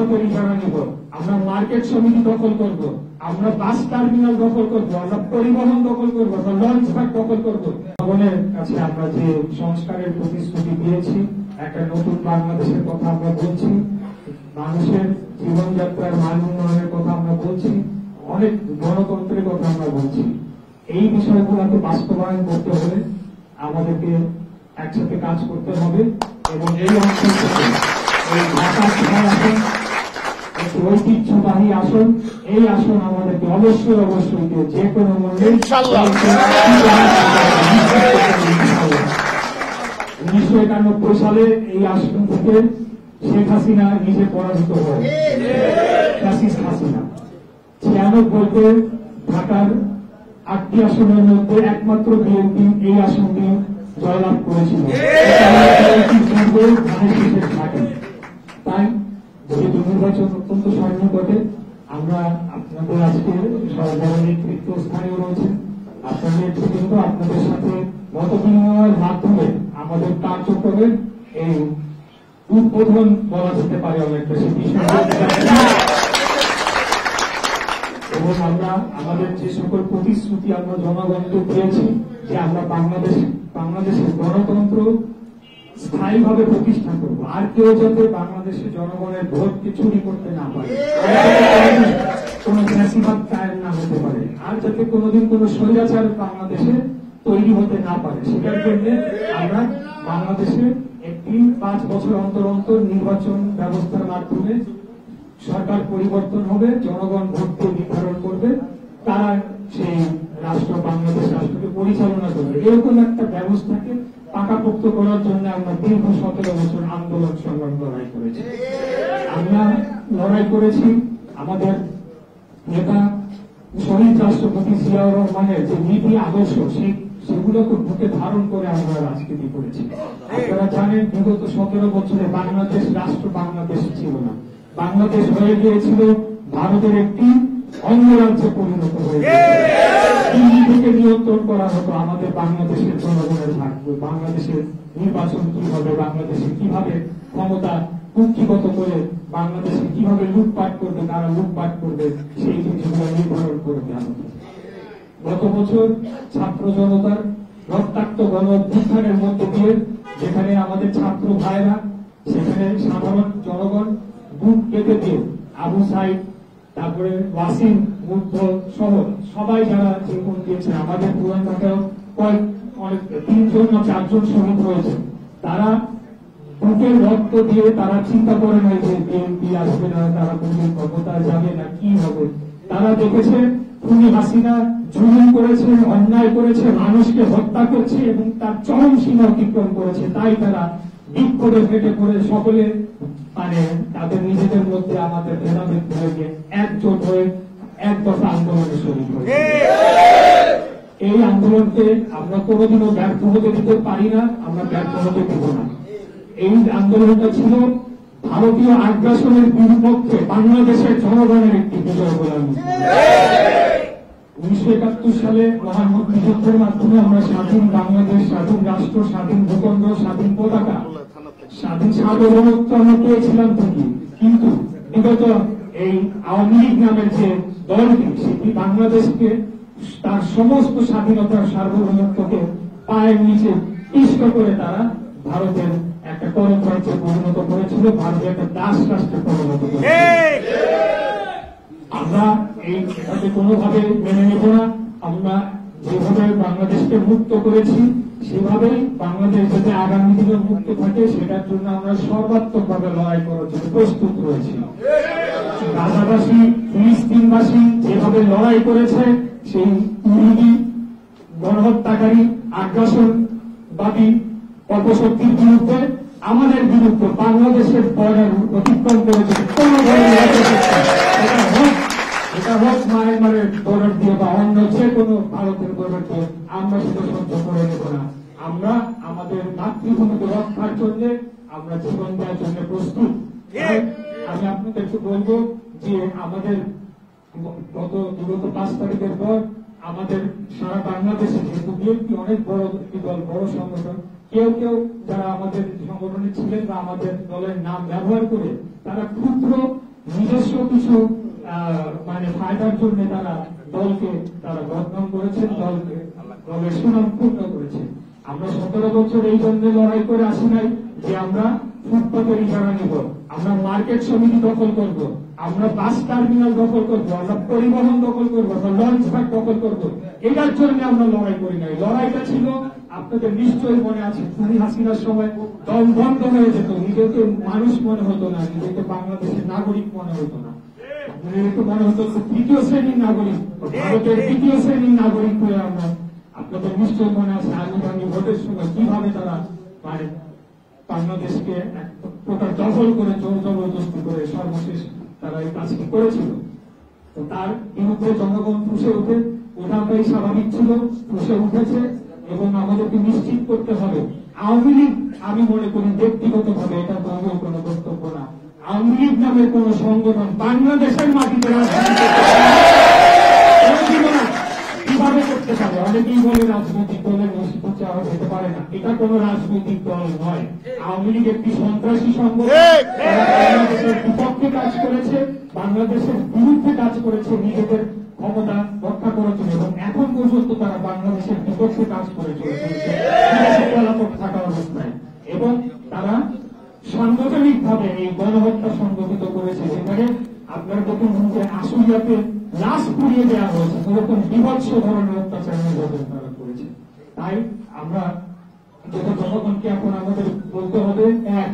আদালতের ইজারা নিব, আমরা মার্কেট সমিতি দখল করব, আমরা বাস টার্মিনাল দখল করব, আমরা পরিবহন দখল করব, আমরা লঞ্চ ঘাট দখল করব। জনগণের কাছে আমরা যে সংস্কারের প্রতিশ্রুতি দিয়েছি, একটা নতুন বাংলাদেশের কথা আমরা বলছি, মানুষের জীবনযাত্রার মান উন্নয়নের কথা আমরা বলছি, অনেক গণতন্ত্রের কথা আমরা বলছি। এই বিষয়গুলোকে বাস্তবায়ন করতে হলে আমাদেরকে একসাথে কাজ করতে হবে এবং এই অঞ্চল থেকে এই ঢাকা ছয় আসন একটি ঐতিহ্যবাহী আসন, এই আসন আমাদেরকে অবশ্যই যে কোনো মূল্যে 1991 সালে এই আসন থেকে শেখ হাসিনা নিজে পরাজিত হয়, ফ্যাসিস্ট হাসিনা। 96 ঢাকার 8টি আসনের মধ্যে একমাত্র বিএনপি এই আসনটি জয়লাভ করেছিল। তাই যেহেতু নির্বাচন অত্যন্ত স্বর্ণপটে, আমরা আপনাদের আজকে সরকারের নেতৃত্ব স্থানীয় রয়েছে, আপনাদের নেতৃত্ব আপনাদের সাথে মত বিনিময়ের মাধ্যমে আমাদের কার্যক্রমের এই উদ্বোধন বলা যেতে পারে অনেকটা সে বিষয়। এবং আমরা আমাদের যে সকল প্রতিশ্রুতি আমরা জনগণকে পেয়েছি যে আমরা বাংলাদেশের গণতন্ত্র স্থায়ীভাবে প্রতিষ্ঠা করবো, আর কেউ যাতে বাংলাদেশের জনগণের ভোটকে চুরি করতে না পারে, কোন ফ্যাসিবাদ কায়েম না হতে পারে, আর যাতে কোনোদিন কোন স্বৈরাচার বাংলাদেশে তৈরি হতে না পারে, সেটার জন্য আমরা বাংলাদেশে একটি 5 বছর অন্তর অন্তর নির্বাচন ব্যবস্থার মাধ্যমে সরকার পরিবর্তন হবে, জনগণ ভোট দিয়ে নির্ধারণ করবে, তারা সেই বাংলাদেশ রাষ্ট্রকে পরিচালনা করবে। এরকম একটা ব্যবস্থাকে পাকাপোক্ত করার জন্য আমরা দীর্ঘ 17 বছর আন্দোলন সংগ্রাম লড়াই করেছি। আমরা লড়াই করেছি আমাদের নেতা শহীদ রাষ্ট্রপতি জিয়াউর রহমানের যে নীতি আদর্শ সেগুলোকে বুকে ধারণ করে আমরা রাজনীতি করেছি। আপনারা জানেন বিগত 17 বছরে বাংলাদেশ রাষ্ট্র বাংলাদেশ ছিল না, বাংলাদেশ হয়ে গিয়েছিল ভারতের একটি অঙ্গরাজ্যে পরিণত হয়ে দিল্লি থেকে নিয়ন্ত্রণ করা হতো আমাদের বাংলাদেশের জনগণের ভাগ্য, বাংলাদেশের নির্বাচন কি হবে, বাংলাদেশে কিভাবে ক্ষমতা কুক্ষিগত করে বাংলাদেশে কিভাবে লুটপাট করবে, তারা লুটপাট করবে, সেই জিনিসগুলো নির্ধারণ করে দেওয়া হতো। গত বছর ছাত্র জনতার রক্তাক্ত গণ অভ্যুত্থানের মধ্যে দিয়ে যেখানে আমাদের ছাত্র ভাইরা, সেখানে সাধারণ জনগণ বুক কেটে দিয়ে আবু সাইদ, তারপরে ওয়াসিম, মুগ্ধ সহ সবাই যারা জীবন দিয়েছে, আমাদের পুরান ঢাকায় অনেক 3 জন না 4 জন শহীদ হয়েছে, তারা বুকের রক্ত দিয়ে তারা চিন্তা করে নাই যে বিএনপি আসবে না, তারা কোনদিন ক্ষমতায় যাবে না, কি হবে। তারা দেখেছে খুনি হাসিনা জুলুম করেছে, অন্যায় করেছে, মানুষকে হত্যা করছে এবং তার চরম সীমা অতিক্রম করেছে। তাই তারা বিক্ষোভে ফেটে পড়ে সকলে তাদের নিজেদের মধ্যে আমাদের ভেদাভেদ ভুলে গিয়ে একজোট হয়ে এক দফা আন্দোলনে শরীর হয়েছে। এই আন্দোলনকে আমরা কোনোদিনও ব্যর্থ হতে দিতে পারি না, আমরা ব্যর্থ হতে দেব না। এই আন্দোলনটা ছিল ভারতীয় আগ্রাসনের বিপক্ষে বাংলাদেশের জনগণের একটি বিজয় বলে আমি। 1971 সালে মহান মুক্তিযুদ্ধের মাধ্যমে আমরা স্বাধীন বাংলাদেশ, স্বাধীন রাষ্ট্র, স্বাধীন ভূখণ্ড, স্বাধীন পতাকা, স্বাধীন সার্বভৌমত্ব আমরা পেয়েছিলাম ঠিকই, কিন্তু বিগত এই আওয়ামী লীগ নামের যে দলটি, সেটি বাংলাদেশকে তার সমস্ত স্বাধীনতার সার্বভৌমত্বকে পায়ের নিচে পিষ্ট করে তারা ভারতের একটা করণ রাজ্যে পরিণত করেছিল, ভারতের একটা দাস রাষ্ট্রে পরিণত করেছিল। আমরা এইটাকে কোনোভাবে মেনে নেব না। আমরা যেভাবে বাংলাদেশকে মুক্ত করেছি সেভাবেই বাংলাদেশ যাতে আগামী দিনে মুক্ত থাকে, সেটার জন্য আমরা সর্বাত্মকভাবে লড়াই করার জন্য প্রস্তুত রয়েছি। গাজাবাসী, ফিলিস্তিনবাসী যেভাবে লড়াই করেছে, সেই ইহুদি গণহত্যাকারী আগ্রাসনবাদী অপশক্তির বিরুদ্ধে, আমাদের বিরুদ্ধে বাংলাদেশের বর্ডার অতিক্রম করেছে কোন ধরনের, এটা হোক মায়ানমারের বর্ডার দিয়ে বা অন্য যে কোনো ভারতের বর্ডার দিয়ে, আমরা সেটা সহ্য করে নেব না। আমরা আমাদের মাতৃভূমিকে রক্ষার জন্য আমরা জীবন দেওয়ার জন্য প্রস্তুত। আমি আপনাদেরকে বলবো যে আমাদের গত 5 তারিখের পর আমাদের সারা বাংলাদেশে যেহেতু বিএনপি অনেক বড় একটি দল, বড় সংগঠন, কেউ কেউ যারা আমাদের সংগঠনে ছিলেন বা আমাদের দলের নাম ব্যবহার করে তারা ক্ষুদ্র নিজস্ব কিছু মানে ফায়দার জন্য দলকে বদনাম করেছেন, দলের সুনাম পূর্ণ করেছেন। আমরা 17 বছর এই জন্য লড়াই করে আসি নাই যে আমরা ফুটপাতের ইজারা নিব, আমরা মার্কেট সমিতি দখল করব, আমরা বাস টার্মিনাল দখল করব, আমরা পরিবহন দখল করব, আমরা লঞ্চ ঘাট দখল করব। এটার জন্য আমরা লড়াই করি নাই। লড়াইটা ছিল, আপনাদের নিশ্চয়ই মনে আছে, খুনি হাসিনার সময় দম বন্ধ হয়ে যেত, নিজেকে মানুষ মনে হতো না, নিজেকে বাংলাদেশের নাগরিক মনে হতো না, মনে হতো তৃতীয় শ্রেণীর নাগরিক, ভারতের তৃতীয় শ্রেণীর নাগরিক হয়ে আমরা। আপনাদের নিশ্চয় মনে আছে আলিগঞ্জে ভোটের সময় কিভাবে তারা মানে বাংলাদেশকে এক প্রকার দখল করে জোর জবরদস্তি করে সর্বশেষ তারা এই কাজটি করেছিল। তো তার বিরুদ্ধে জনগণ ফুঁসে ওঠাটাই স্বাভাবিক ছিল, ফুঁসে উঠেছে। এবং আমাদেরকে নিশ্চিত করতে হবে, আওয়ামী লীগ, আমি মনে করি ব্যক্তিগত ভাবে এটা দলীয় কোনো বক্তব্য না, আওয়ামী লীগ নামের কোন সংগঠন বাংলাদেশের মাটিতে কিভাবে করতে পারে। অনেকেই বলে রাজনৈতিক দলের নিষিদ্ধ চাওয়া যেতে পারে না, এটা কোন রাজনৈতিক দল নয়। আওয়ামী লীগ একটি সন্ত্রাসী সংগঠন, বাংলাদেশের বিপক্ষে কাজ করেছে, বাংলাদেশের বিরুদ্ধে কাজ করেছে, নিজেদের ক্ষমতা রক্ষা করার জন্য, এবং এখন পর্যন্ত তারা বাংলাদেশের বিপক্ষে কাজ করে চলেছে থাকা অবস্থায়। এবং তারা সাংগঠনিক ভাবে এই গণহত্যা সংগঠিত করেছে, যেখানে আপনারা দেখুন যে আশুলিয়াতে লাশ পুড়িয়ে দেওয়া হয়েছে, এরকম বিভৎস ধরনের অত্যাচার নির্যাতন তারা করেছে। তাই আমরা যেটা জনগণকে এখন আমাদের বলতে হবে, এক,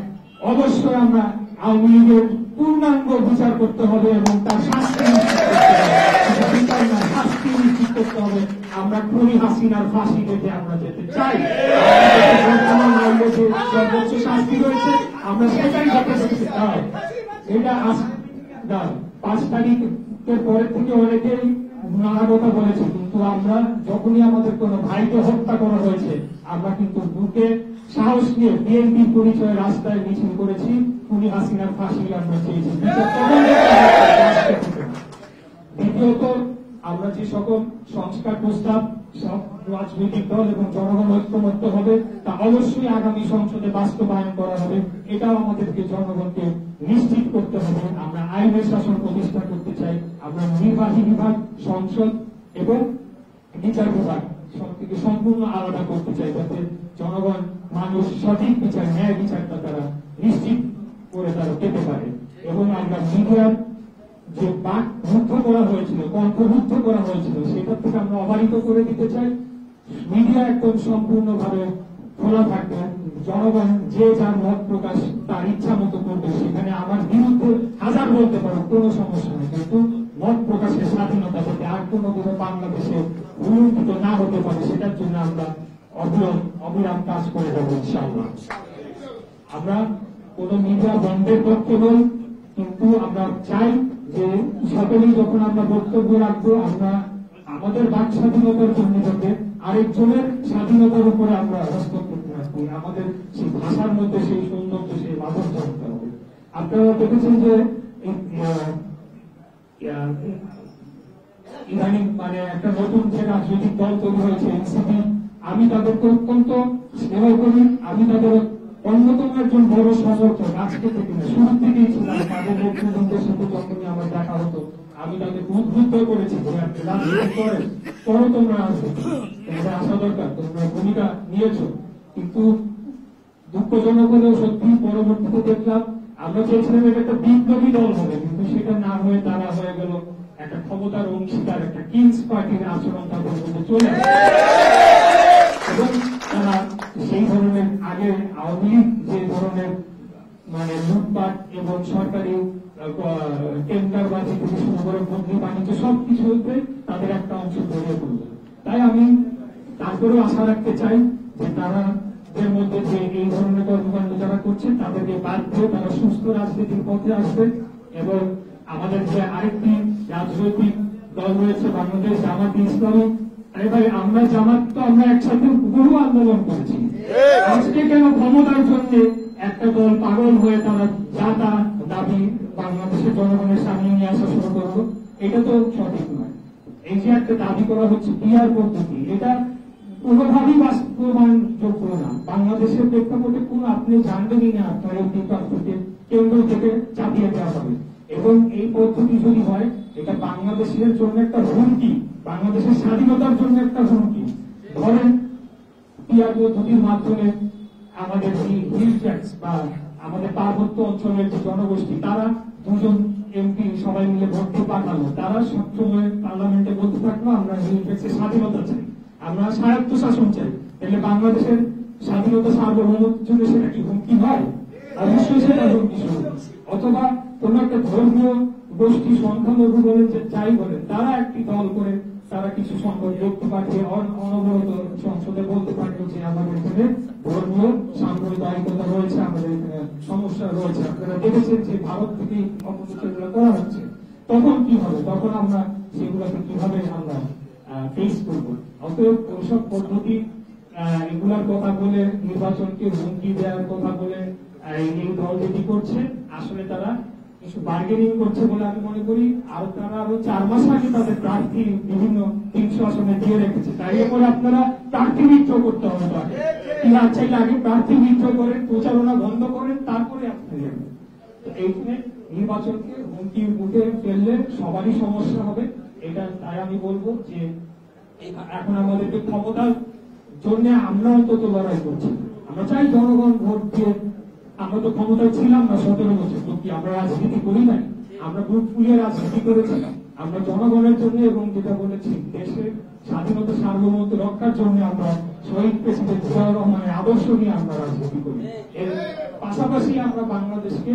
অবশ্যই আমরা আওয়ামী লীগের পূর্ণাঙ্গ বিচার করতে হবে এবং তার শাস্তি নিশ্চিত করতে হবে। আমরা খুনি হাসিনার ফাঁসি পেতে আমরা যেতে চাই, বর্তমান আইনে যে সর্বোচ্চ শাস্তি রয়েছে আমরা সেটাই যেতে চাই। এটা 5 তারিখের পরের থেকে অনেকেই নানা কথা বলেছে, কিন্তু আমরা যখনই আমাদের কোন ভাইকে হত্যা করা হয়েছে আমরা কিন্তু বুকে সাহস নিয়ে বিএনপির পরিচয়ে রাস্তায় মিছিল করেছি, খুনি হাসিনার ফাঁসি আমরা চেয়েছি। দ্বিতীয়ত, আমরা যে সকল সংস্কার প্রস্তাব সব রাজনৈতিক দল এবং জনগণ ঐক্যমত্য হবে তা অবশ্যই আগামী সংসদে বাস্তবায়ন করা হবে, এটাও আমাদেরকে জনগণকে নিশ্চিত করতে হবে। আমরা আইনের শাসন প্রতিষ্ঠা করতে চাই, আমরা নির্বাহী বিভাগ, সংসদ এবং বিচার বিভাগ সবথেকে সম্পূর্ণ আলাদা করতে চাই, যাতে জনগণ, মানুষ সঠিক বিচার, ন্যায় বিচারটা তারা নিশ্চিত করে তারা পেতে পারে। এবং আমরা মিডিয়ার যে বাক রুদ্ধ করা হয়েছিল, কণ্ঠরুদ্ধ করা হয়েছিল, সেটার থেকে আমরা অবারিত করে দিতে চাই। মিডিয়া একদম সম্পূর্ণভাবে খোলা থাকবে, জনগণ যে যার মত প্রকাশ তার ইচ্ছা মতো করবে, সেখানে আমার বিরুদ্ধে হাজার বলতে পারো, কোনো সমস্যা নেই, কিন্তু মত প্রকাশের স্বাধীনতা যাতে আর কোনো দিনে বাংলাদেশে উল্লঙ্ঘিত না হতে পারে সেটার জন্য আমরা অবিরাম কাজ করে যাবো ইনশাআল্লাহ। আমরা কোন মিডিয়া বন্ধের পক্ষে নই, কিন্তু আমরা চাই যে সকলেই যখন আমরা বক্তব্য রাখবো আমরা আমাদের বাক স্বাধীনতার জন্য যাতে আরেকজনের স্বাধীনতার উপরে আমরা হস্তক্ষেপ না করি, আমাদের সেই ভাষার মধ্যে সেই সৌন্দর্য, সেই মাধুর্য হতে হবে। আপনারা দেখেছেন যে ইদানিং মানে একটা নতুন যে রাজনৈতিক দল তৈরি হয়েছে এনসিপি, আমি তাদেরকে অত্যন্ত স্নেহ করি, আমি তাদের অন্যতম একজন বড় সমর্থক। আজকে থেকে না, শুরু থেকেই ছিলাম, তাদের নেতৃবৃন্দের সাথে যখনই আমার দেখা হতো আমি তাদেরকে উদ্বুদ্ধ করেছি যে করো, তোমরা আসা দরকার, তোমরা ভূমিকা নিয়েছো। কিন্তু দুঃখজনক হলেও সত্যি পরবর্তীতে দেখলাম আমরা চেয়েছিলাম এটা একটা বিপ্লবী দল হবে, কিন্তু সেটা না হয়ে তারা হয়ে গেল একটা ক্ষমতার অংশীদার, একটা কিংস পার্টির আচরণ তাদের মধ্যে চলে আসে। এবং তারা সেই ধরনের আগে আওয়ামী লীগ যে ধরনের মানে লুটপাট এবং সরকারি টেন্ডারবাজি থেকে শুরু করে বদলি বাণিজ্য সবকিছু হতে তাদের একটা অংশ ধরে পড়বে। তাই আমি তারপরেও আশা রাখতে চাই যে তারা মধ্যে যে এই ধরনের কর্মকাণ্ড যারা করছে তাদেরকে বাদ দিয়ে তারা সুস্থ রাজনীতির পথে আসবে। এবং আমাদের যে আরেকটি রাজনৈতিক দল রয়েছে বাংলাদেশ জামাত ইসলামী, আরে ভাই আমরা জামাত তো আমরা একসাথে বহু আন্দোলন করেছি, আজকে কেন ক্ষমতার জন্য একটা দল পাগল হয়ে তারা যা তা দাবি বাংলাদেশের জনগণের সামনে নিয়ে আসা শুরু করবো? এটা তো সঠিক নয়। এই যে একটা দাবি করা হচ্ছে পিআর পদ্ধতি, এটা কোনোভাবেই বাস্তবায়নযোগ্য না। বাংলাদেশের প্রেক্ষাপটে কোন আপনি জানবেনই না আপনার এই বিকল্পকে কেন্দ্র থেকে চাপিয়ে দেওয়া হবে। এবং এবং এই পদ্ধতি যদি হয় এটা বাংলাদেশের জন্য একটা হুমকি, বাংলাদেশের স্বাধীনতার জন্য একটা হুমকি। ধরেন পিআর পদ্ধতির মাধ্যমে আমাদের হিল ট্যাক্স বা আমাদের পার্বত্য অঞ্চলের যে জনগোষ্ঠী তারা দুজন এমপি সবাই মিলে ভোট দিয়ে পাঠালো, তারা সবসময় পার্লামেন্টে বলতে থাকলো আমরা হিল ট্যাক্সের স্বাধীনতা চাই, আমরা স্বায়ত্ত শাসন চাই। তাহলে বাংলাদেশের স্বাধীনতা সার্বভৌমত্বের জন্য সেটা কি হুমকি হয়? অবশ্যই সেটা হুমকি শুরু। অথবা কোন একটা ধর্মীয় গোষ্ঠী সংখ্যালঘু বলেন যে যাই বলেন তারা একটি দল করে তারা কিছু সংখ্যক ব্যক্তি পাঠিয়ে অনবরত সংসদে বলতে পারবে যে আমাদের এখানে ধর্মীয় সাম্প্রদায়িকতা রয়েছে, আমাদের এখানে সমস্যা রয়েছে, আপনারা দেখেছেন যে ভারত থেকে অপপ্রচারগুলো করা হচ্ছে। তখন কি হবে? তখন আমরা সেগুলোকে কিভাবে আমরা ফেস করব? অতএব ওইসব পদ্ধতি এগুলার কথা বলে নির্বাচনকে হুমকি দেওয়ার কথা বলে এই দল যেটি করছে আসলে তারা কিছু বার্গেনিং করছে বলে আমি মনে করি। আর তারা আরো 4 মাস আগে তাদের প্রার্থী বিভিন্ন 300 আসনে দিয়ে রেখেছে, তাই করে আপনারা প্রার্থী বিদ্রোহ করতে হবে। কি চাইলে আগে প্রার্থী বিদ্রোহ করেন, প্রচারণা বন্ধ করেন, তারপরে আপনি এইখানে নির্বাচনকে হুমকির মুখে ফেললে সবারই সমস্যা হবে। এটা তাই আমি বলবো যে এখন আমাদেরকে ক্ষমতার জন্য আমরা অন্তত লড়াই করছি। আমরা চাই জনগণ ভোট দিয়ে, আমরা তো ক্ষমতায় ছিলাম না 17 বছর, তো কি আমরা রাজনীতি করি নাই? আমরা বুক ফুলিয়ে রাজনীতি করেছি। আমরা জনগণের জন্য এবং যেটা বলেছি দেশের স্বাধীনতা সার্বভৌমত্ব রক্ষার জন্য আমরা শহীদ প্রেসিডেন্ট জিয়াউর রহমানের আদর্শ নিয়ে আমরা রাজনীতি করি। এর পাশাপাশি আমরা বাংলাদেশকে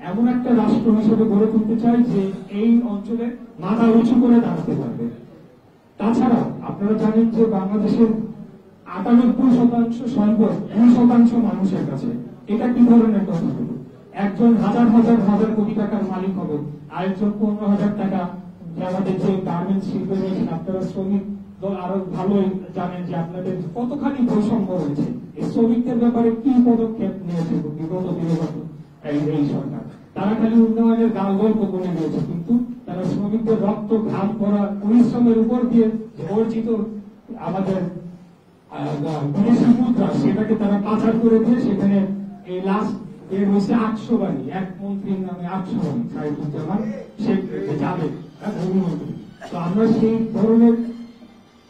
এমন একটা রাষ্ট্র হিসেবে গড়ে তুলতে চাই যে এই অঞ্চলে মাথা উঁচু করে দাঁড়াতে পারবে। তাছাড়া আপনারা জানেন যে বাংলাদেশের 98% সম্পদ 2% মানুষের কাছে। এটা কি ধরনের কথা হলো? একজন হাজার হাজার হাজার কোটি টাকার মালিক হবে, আরেকজন 15,000 টাকা। আমাদের যে গার্মেন্টস শিল্পে রয়েছেন আপনারা শ্রমিক দল আরো ভালোই জানেন যে আপনাদের কতখানি বৈষম্য রয়েছে। এই শ্রমিকদের ব্যাপারে কি পদক্ষেপ নিয়েছে বিগত দিনগত এই সরকার? তারা খালি উন্নয়নের গাল গল্প করে দিয়েছে, কিন্তু তারা শ্রমিকদের রক্ত ঘাম করা পরিশ্রমের উপর দিয়ে অর্জিত আমাদের বিদেশি মুদ্রা সেটাকে তারা পাচার করে দিয়ে সেখানে এই লাস্ট এর হয়েছে 800 বাড়ি, এক মন্ত্রীর নামে 800 বাড়ি, সাইফুজ্জামান শেখ যাবে ভূমিমন্ত্রী। তো আমরা সেই ধরনের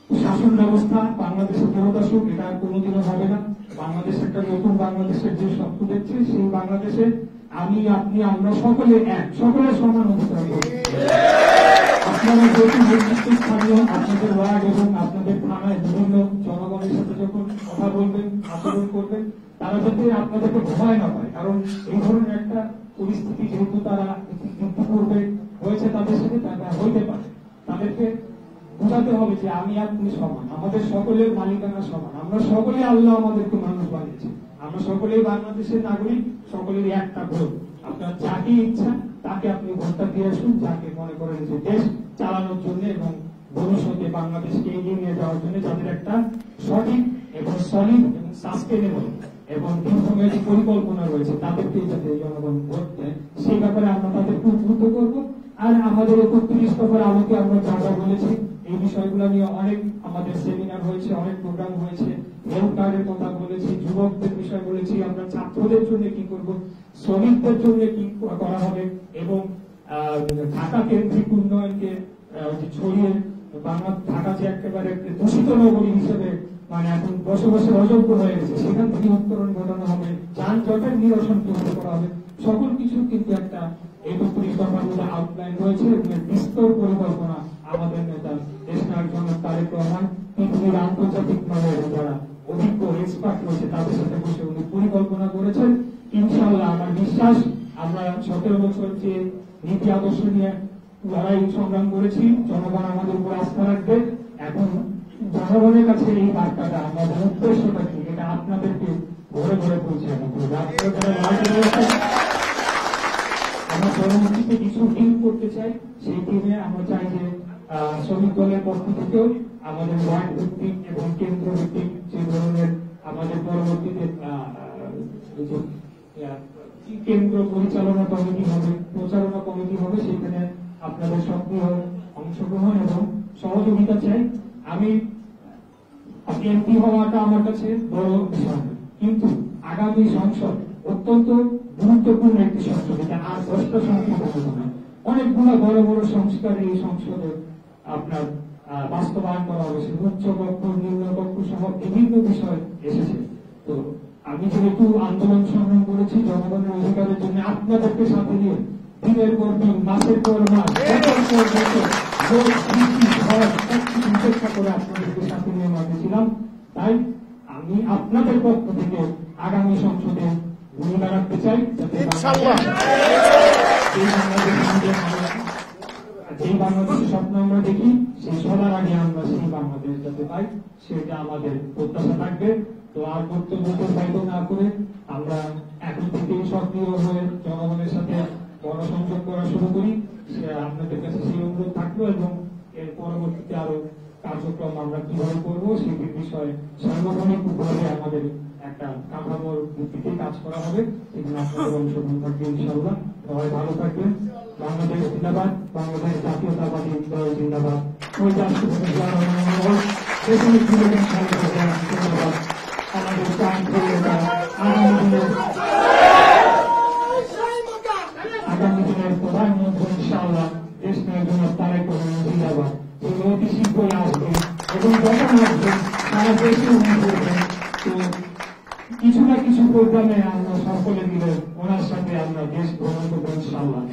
শাসন ব্যবস্থা বাংলাদেশে ফেরত আসুক, এটা আর কোনোদিনও হবে না। বাংলাদেশ একটা নতুন বাংলাদেশের যে স্বপ্ন দেখছে সেই বাংলাদেশে আমি আপনি আমরা সকলে এক, সকলের সমান অধিকার করছি। আপনারা যেহেতু নির্দিষ্ট স্থানীয় আপনাদের ওয়ার্ড এবং আপনাদের থানায় বিভিন্ন জনগণের সাথে যখন কথা বলবেন, আচরণ করবেন, তারা যাতে আপনাদেরকে ভয় না পায়। কারণ এই ধরনের একটা পরিস্থিতি যেহেতু তারা ইতিপূর্বে হয়েছে তাদের সাথে, তারা হইতে পারে। তাদেরকে বোঝাতে হবে যে আমি আপনি সমান, আমাদের সকলের মালিকানা সমান, আমরা সকলে আল্লাহ আমাদেরকে মানুষ বানিয়েছি, আমরা সকলেই বাংলাদেশের নাগরিক, সকলেরই একটা ভোট। আপনার যাকে ইচ্ছা তাকে আপনি ভোটটা দিয়ে আসুন, যাকে মনে করেন যে দেশ চালানোর জন্য এবং ভবিষ্যতে বাংলাদেশকে এগিয়ে নিয়ে যাওয়ার জন্য যাদের একটা সঠিক এবং সলিড এবং সাস্টেনেবল এবং দীর্ঘমেয়াদী পরিকল্পনা রয়েছে তাদেরকে যাতে জনগণ ভোট দেয় সেই ব্যাপারে আমরা তাদেরকে উদ্বুদ্ধ করব। আর আমাদের 31 দফার আলোকে আমরা যা যা বলেছি এই বিষয়গুলো নিয়ে অনেক আমাদের সেমিনার হয়েছে, অনেক প্রোগ্রাম হয়েছে, হেলথ কার্ডের কথা বলেছি, যুবকদের বিষয় বলেছি, আমরা ছাত্রদের জন্য কি করব, শ্রমিকদের জন্য কি করা হবে এবং ঢাকা কেন্দ্রিক উন্নয়নকে ছড়িয়ে ঢাকা যে একেবারে দূষিত নগরী হিসেবে মানে এখন বসবাসের অযোগ্য হয়ে গেছে সেখান থেকে উত্তরণ ঘটানো হবে, যানজটের নিরসন কিভাবে করা হবে, সকল কিছু কিন্তু একটা 31 দফার মধ্যে আউটলাইন রয়েছে এবং বিস্তর পরিকল্পনা আমাদের নেতা দেশনায়ক জনাব তারেক রহমান পৃথিবীর আন্তর্জাতিক মানে যারা অভিজ্ঞ এক্সপার্ট রয়েছে তাদের সাথে বসে উনি পরিকল্পনা করেছেন। ইনশাআল্লাহ আমার বিশ্বাস আমরা 17 বছর যে নীতি আদর্শ নিয়ে লড়াই সংগ্রাম করেছি, জনগণ আমাদের উপর আস্থা রাখবে। এখন জনগণের কাছে এই বার্তাটা আমাদের উদ্দেশ্যটা কি এটা আপনাদেরকে ঘরে ঘরে পৌঁছে আমরা পরবর্তীতে কিছু টিম করতে চাই। সেই টিমে আমরা চাই যে শ্রমিক দলের পক্ষ থেকেও আমাদের ওয়ার্ড ভিত্তিক এবং কেন্দ্র ভিত্তিক যে ধরনের আমাদের পরবর্তীতে কেন্দ্র পরিচালনা কমিটি হবে, প্রচারণা কমিটি হবে, সেখানে আপনাদের সক্রিয় অংশগ্রহণ এবং সহযোগিতা চাই। আমি এমপি হওয়াটা আমার কাছে বড় বিষয়, কিন্তু আগামী সংসদ অত্যন্ত গুরুত্বপূর্ণ একটি সংসদ, এটা আর 10টা সংসদ হবে না। অনেকগুলো বড় বড় সংস্কার এই সংসদে আপনার বাস্তবায়ন করা হবে, উচ্চ কক্ষ নিম্ন কক্ষ সহ বিভিন্ন বিষয় এসেছে। তো আমি যেহেতু আন্দোলন সংগ্রাম করেছি জনগণের অধিকারের জন্য, আপনাদেরকে সাথে নিয়ে দিনের পর দিন, মাসের পর মাস, বছর পর বছর, রোদ, বৃষ্টি, ঝড় সবকিছু উপেক্ষা করে আপনাদেরকে সাথে নিয়ে মাঠেছিলাম। তাই আমি আপনাদের পক্ষ থেকে আগামী সংসদে ভূমিকা রাখতে চাই, যাতে যে বাংলাদেশের স্বপ্ন আমরা দেখি সেই সবার আগে আমরা সেই বাংলাদেশ যাতে পাই, সেটা আমাদের প্রত্যাশা থাকবে। তো আর বক্তব্য প্রসারিত না করে আমরা এখন থেকেই সক্রিয় হয়ে জনগণের সাথে গণসংযোগ করা শুরু করি, সে আপনাদের কাছে সেই অনুরোধ থাকলো। এবং এর পরবর্তীতে আরো কার্যক্রম আমরা কিভাবে করবো সেই বিষয়ে সাংগঠনিক ভাবে আমাদের একটা কাঠামোর ভিত্তিতে কাজ করা হবে। সেখানে আপনাদের অংশগ্রহণ থাকবে ইনশাআল্লাহ। সবাই ভালো থাকবেন। বাংলাদেশ জিন্দাবাদ, বাংলাদেশ জাতীয়তাবাদী দল জিন্দাবাদ। ওই রাষ্ট্রপতি জিয়া রহমান জিন্দাবাদ, দেশনেত্রী বেগম খালেদা জিয়া জিন্দাবাদ। আমাদের প্রাণ প্রিয়তা আগামী দিনের প্রধানমন্ত্রী ইনশাআল্লাহ দেশ জন্য তারেক রহমান জিন্দাবাদ। তিনি অতি শীঘ্রই আসবেন এবং যখন আসবেন সারা দেশে উনি করবেন। তো কিছু না কিছু প্রোগ্রামে আমরা সকলে মিলে ওনার সাথে আমরা দেশ ভ্রমণ করবো ইনশাআল্লাহ।